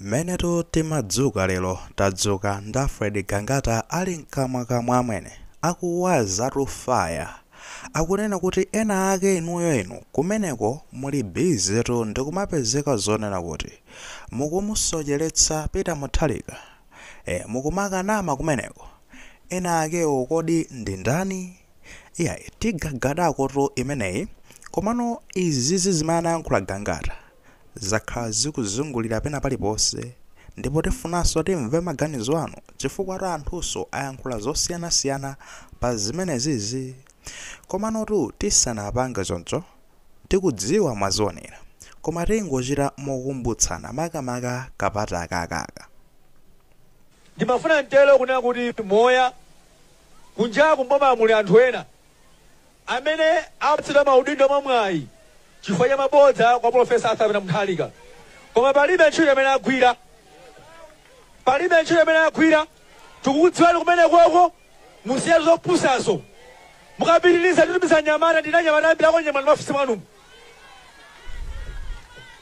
Menetu timadzuka lero tadzuka nda Fred Gangata ali mkamwa amwene akuwazatu faya akunena kuti ena ake inuyo inu kumeneko muli bizetu ndikumapezeka zonena kuti mukumusocheretsa Peter Mutharika mukumakanama kumeneko ena akewo kodi ndi ndani tigagadako tu imeneyi komano izizi zimayankhula Gangata zakhala zikuzungulira pena paliponse ndipo tifunanso timve maganizo anu chifukwa anthuso ayankhula zosiyanasiyana pa zimenezizi komanotu tisanapange choncho tikudziwa mwazionera koma tingochita mokumbutsana makamaka kapata akakaka. Ndimafuna ntelo kunena kuti moya kunjaku mboma muli anthu ena amene apatsidwa maudindo mwamwayi chifukwa cha mabodza kwa Profesa Arthur Mutharika koma palibe ntchito imene agwira tikukudziwani kumene kwoko musiya zopusazo mukapitiriza titumiza nyamata ndinanyamata ambirako nyamata mafisi mwanu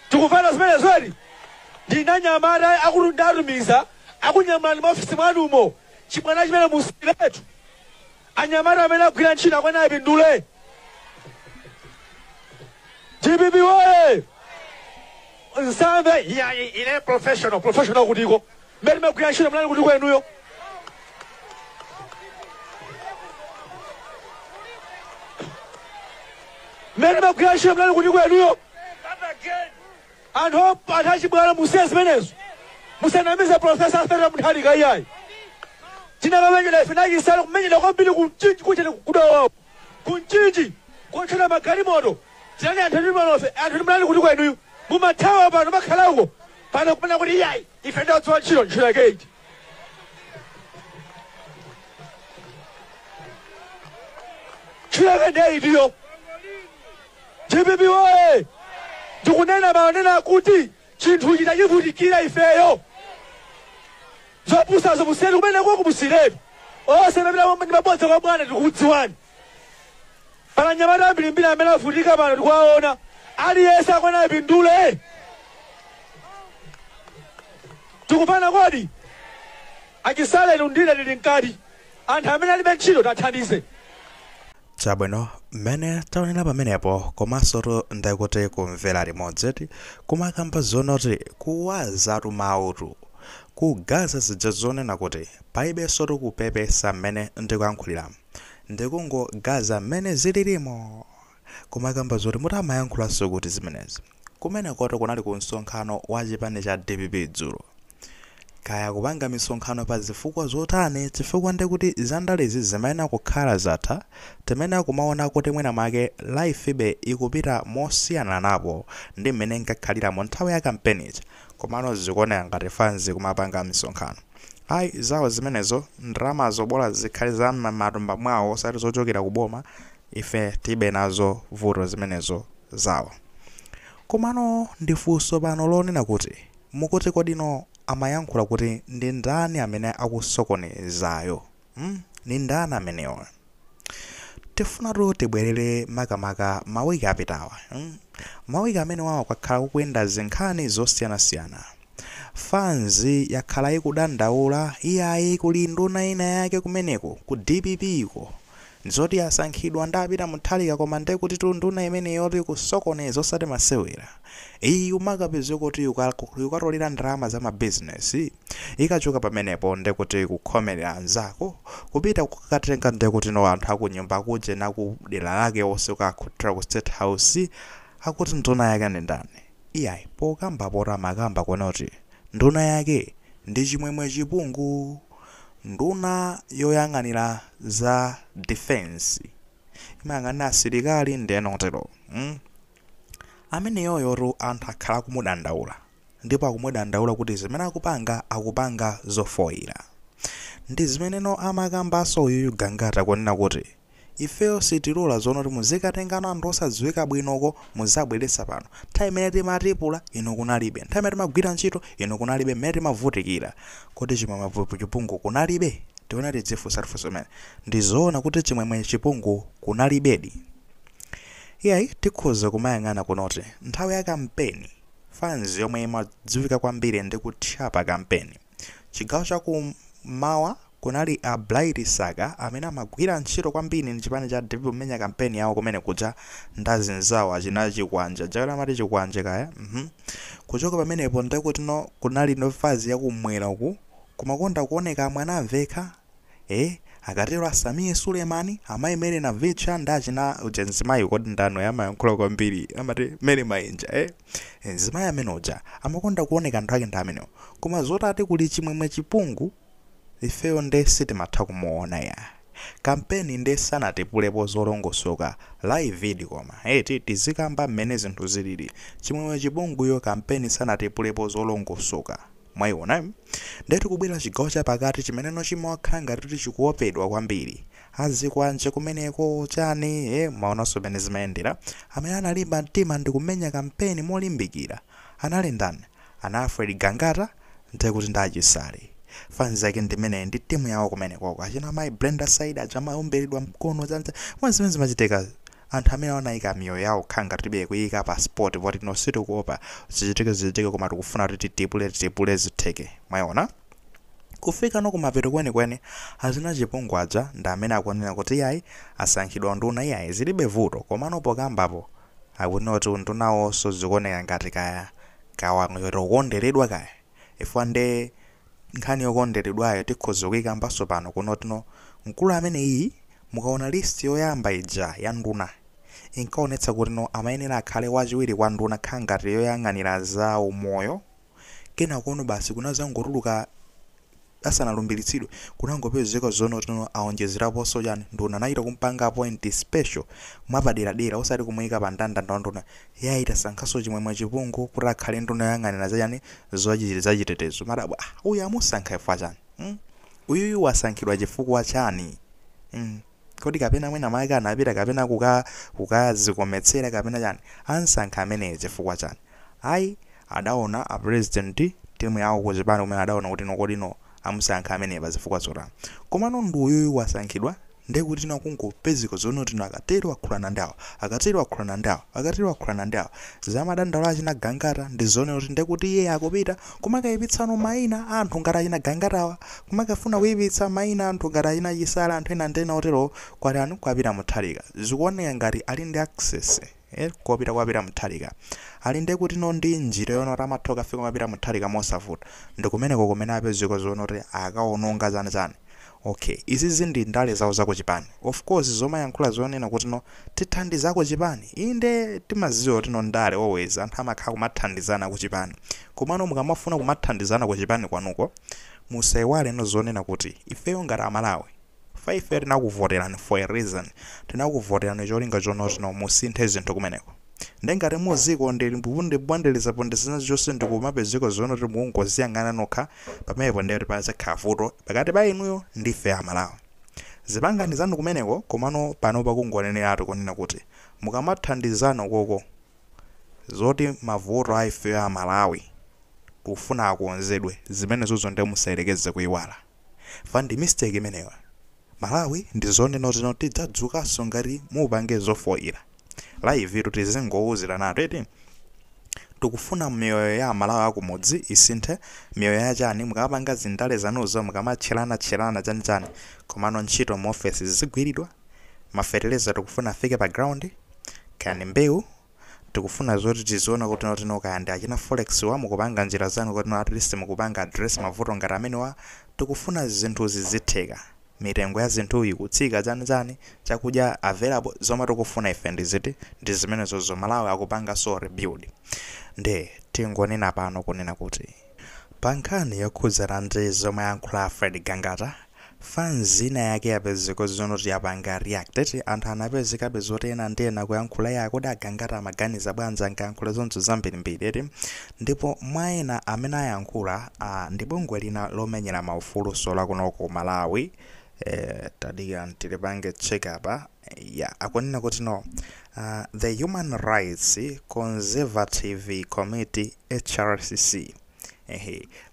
tikufana zimene zoti ndinanyamata akundatumiza akunyamata mafisi mwanumo chibwana chimene musiletu anyamata amene agwira ntchito akwena apindule. DPP woye nsambe ine professional kutiko mbele megwira ntchito mlani kutiko enuyo mbele megwira ntchito mlani kutiko enuyo anthu achibwana musiye zimenezo musanamize Profesa Arthur Mutharika iyayi tinakamenyera ife nakisala kumenyera kwambiri kunchinji kuchene kudawawo kunchinji kuntchera magalimoto Jani anthu mlani kuti kwenuyu mumathawa pano makhalako pano kumena kuti iyayi ife ndadziwa ntchito yakeiti ntchito yake ndiyaitiyo. DPP woye ndikunena manena kuti chinthu chitachivutikira ifeyo zopusazo musiyeni kumene kwako musiretu onse pamene ndi mabodza kwa bwana tikukudziwani pana nyamata ambirimbiri amene avutika pano tikuwaona aliyense akwena apindule tikupana kodi achisale ndile lili mkati anthu amene alibe ntchito tathandize. Chabwino mmene taonera pamenepo komanso ndaikuti kumvera limodzi kumakamba zonoti kuwazatu mautu kugaza zija zonena kuti paibenso tikupepesa mmene ndikuyankhuliramu ndikungogaza mmene zililimo kumakamba zoti mutamayankhulanso kuti zimenezi kumene koto kunali ku msonkhano wa chipani cha DPP dzulo kaya kupanga misonkhano pa zifukwa zotani chifukwa ndikuti zandalezi zimayenera kukhala zatha timene kumaona kuti mwina make lifebe ikupita mosiyana napo ndi mmene ngakhaliramo nthawi ya kampenicha komano zikuoneka ngati fanzi kumapanga misonkhano zawo zimenezo ndrama zobola zikhali za matumba mwawo osati zochokera kuboma ife tibe nazo vuto zimenezo zawo komano ndifunso pano lonena kuti mukuti kodino amayankhula kuti ndi ndani amene akusokonezayo ni ndani amenewo tifunatu tibwerere makamaka mawiki apitawa mawiki amene wawo kwakhala kukuyenda zinkhani zosiyanasiyana fanzi yakhala ikudandaula iyayi kuli nduna ina yake kumeneko ku DPP iko nzoti asankhidwa ndapita Mutharika koma ndekuti nduna imene yoti kusokoneza osati masewera iyi umakapezeka kuti ukatolera ndalama za mabizinesi ikachoka pamenepo ndekuti kukhomerera anzako kupita kukatenga ndekuti no anthu akunyumba kuje nakudera lake onse ukakhutira ku State House akuti nduna yake ndi ndani iyayi pokamba pota makamba kuona kuti nduna yake ndi chimwemwe chipungu nduna yoyang'anira za defense imayang'anira asilikali ndenotero amene yoyotu anthu akhala kumudandaula ndipo akumudandaula kuti zimene akupanga zofoira ndi zimeneno amakambaso uyu Gangata kunena kuti ifeyo sitilola zonoti muzikatengana anthu osadziwika bwinoko muzabweretsa pano nthawi imene timatipula ino kunalibe nthawi imene timagwira ntchito ino kunalibe mmene timavutikira kuti chimwemwe chipungu kunalibe tiona tidzifunsa imene ndizoona kuti chimwemwe chipungu kunalibedi iyayi tikhoza kumayang'ana kunoti nthawi ya kampeni fans yomwe imadziwika kwambiri ndi kutchapa kampeni. Chigawo chakummawa kunali a Blight Saga amene amagwira ntchito kwambiri ndi chipani cha DP kumenya kampeni yawo kumene kuja ndazi nzawo achina chikwanja jakala amati chikwanje kaya kuchoka pamenepo ndikuti kunali no fazi yakumwera uku kumakonda kuoneka mwana amveka akatero Asamiye Sulemani amayimere na Vicha ndachina ujenzimayi kodi ndano yamayankhula kwambiri amati mere mainja nzimayi amenoja amakonda kuoneka anthu ake ndi amenewo koma zotati kuli chimwemwe chipungu ifeyo ndesi timatha kumuona ya kampeni ndesi anatipulepo zolongosoka live video koma tizikamba mmene zinthu zilili chimwemwe chipungu yo kampeni sanatipulepo zolongosoka mwayiona ndetu kubwera chigawo chapakati chimene chimawakhala ngati chikuopedwa kwambiri azikwanje kumeneko chani maonanso mmene zimayendera amene analimba mtima ndi kumenya kampeni molimbikira anali ndani ana Fred Gangata ndikuti ndachisale fans yake ndimene ndi timu yawo kumeneko achina mai Brenda Side achamaomberedwa mkono zanza mwazimene zimachiteka anthu amene wanayika miyoyo yawo khanga tibe kuyika pa sport poti nositi kuopa zichitike koma tikufuna kuti tipule zitheke mwayiona kufika nokumapeto kwenikweni azina chipungu aja ndi amene akunena kuti yayi asankhidwa nduna yayi zilibe vuto koma nopokambapo akunena kuti ndunawonso zikuoneka ngati kawakonderedwa kaya ifwa nde nkhani yokonderedwayo tikhoza kuyikambanso pano kunotino mkulu amene iyi mukaona list yoyamba ija ya nduna inkaonetsa kuti amayenera akhale wachiwiri kwa nduna khangati yoyang'anira za umoyo kena kuno basi kunazangotuluka asanalumbiritsidwe kunangopezeka zonotino aonjezeraponso chani nduna anachita kumpanga appoint special mwapaderadera osati kumuyika pa ndandanda nduna yaita sankhaso chimwemwe chipungu kuti akhale nduna yoyang'anira zachani zachitetezo madabwa uyu amusankha chifukwa chani uyuyu wasankhidwa chifukwa chani kodi kapena mwina maika anapita kapena kukazikometsera kapena chani ansankha ameneyo chifukwa chani ayi adaona a president timu yawo kuchipani kumene adaona kuti nokodino amusankha ameneyo pazifukwa zotani komano ndi uyuyu wasankhidwa ndekuti kungopezeka zonotino akatero akhulana ndawo zamadandalo achina Gangata ndi zone kuti ndekuti iye akupita kumakayipitsano mayina anthu ngati achina Gangatawa kumakafuna kuyipitsa mayina anthu ngati achina Chisala anthu ena ndena otero kwatani kwapita muthalika zikuoneka ngati ali ndi access kwapita muthalika ali ndekuti ndi njira yonoti amathoka afika kwapita muthalika mosavuta ndikumeneko kumene apezeka zonoti akaononga chani okay izi ndi ndale zawo zako chipani of course zomayankhula zonena kuti tithandizako chipani inde timaziwa kuti ndale always anthu amakhala kumathandizana ku chipani komano mukamafuna kumathandizana ku chipani kwanuko musaiwale zonena kuti ifeyo ngati Amalawi ife tinakuvoterani for a reason tinakuvoterani cholinga chonotino musinthe zinthu kumeneko ndengati muziko ndibwandeleza pondezana zonse ndikumapezeko zonoti mungoziyang'ana nokha pamenepo ndeti pazakhala vuto pakati pa inuyo ndife Amalawi zipangani zanu kumeneko komano pano pakungoneneratu kunena kuti mukamathandizana koko zoti mavuto a ife Amalawi kufuna akonzedwe zimene zozo ndi musayerekeze kuyiwala fandi mistake imeneyo Malawi ndi zonena kuti tidzadzukanso ngati mupange zofoira live tizingowuzira nato tikufuna miyoyo ya Amalawi akumudzi isinthe miyoyo ya chani mukapanga zindale zanuzo mukamatcherana chani komano ntchito mu office zigwiridwa mafertilizer tikufuna afike pa ground kani mbewu tikufuna zoti tiziona kuti notino kayandi achina forex wa mukupanga njira zanu kuti at least mukupanga address mavuto ngati amenewa tikufuna zinthu zizitheka mitengo ya zinthu ikutsika chani chakudya available zomwe tikufuna ife ndiziti ndi zimene zozo Malawi akupanga so rebuild nde tingonena pano kunena kuti pankhani yokhudzana ndi zomwe yankhula Fred Gangata fans ina yake yapezeka zonoti yapanga reacted anthu anapezeka bezotena ndena kuyankhula yako da Gangata amaganiza bwanji ankayankhula zonse zambirimbiri ndipo mwaena amene ayankhula ndi bungwe lina lomenyera maufulu sola kunoko Malawi tadiga ntilipange check up akunena kuti the Human Rights Conservative Committee HRCC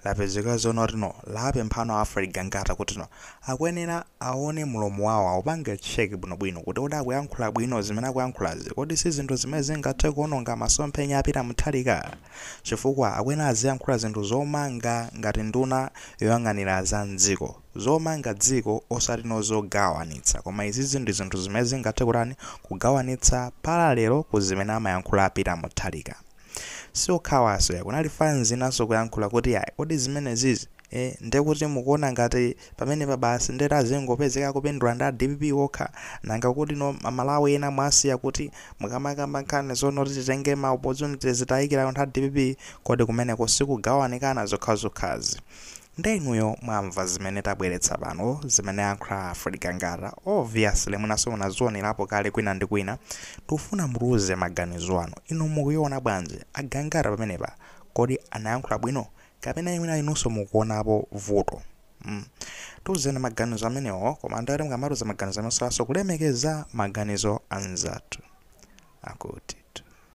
lapezeka zono tino lape mphano Alfred Gangata kuti no akwenera aone mulomo wawo aupange check bwinobwino kuti kodi akuyankhula bwino zimene akuyankhulazi kodi si zinthu zimene zingathe kuononga masomphenya apita muthalika chifukwa akwenera aziyankhula zinthu zomanga ngati nduna yoyang'anira za mdziko zomanga dziko osati nozogawanitsa koma izizi ndi zinthu zimene zingathe kutani kugawanitsa paralelo ku zimene amayankhula apita muthalika siokhawaso kunali fans naso kuyankhula kuti ayi kodi zimene zizi ndekuti mukuona ngati pamene pabasi ndera zingopezeka kupindula nda DPP okha nanga kuti no Malawi ena mwasiya kuti mukamakamba nkhani zono titenge ma opportunities tayikira nda DPP kodi kumeneko sikugawanikana zokhazokhazi ndainuyo mwamva zimene tabweretsa pano zimene yankhula Alfred Gangata obviously munaso munazionerapo kale kwina ndi kwina tufuna muruze maganizo anu inu mukuiona bwanji Agangata pamenepa kodi anayankhula bwino kapena imene inunso mukuonapo vuto tuzene maganizo amenewo koma ndati mukamaruza maganizo amenewo kulemekeza maganizo anzathu akuti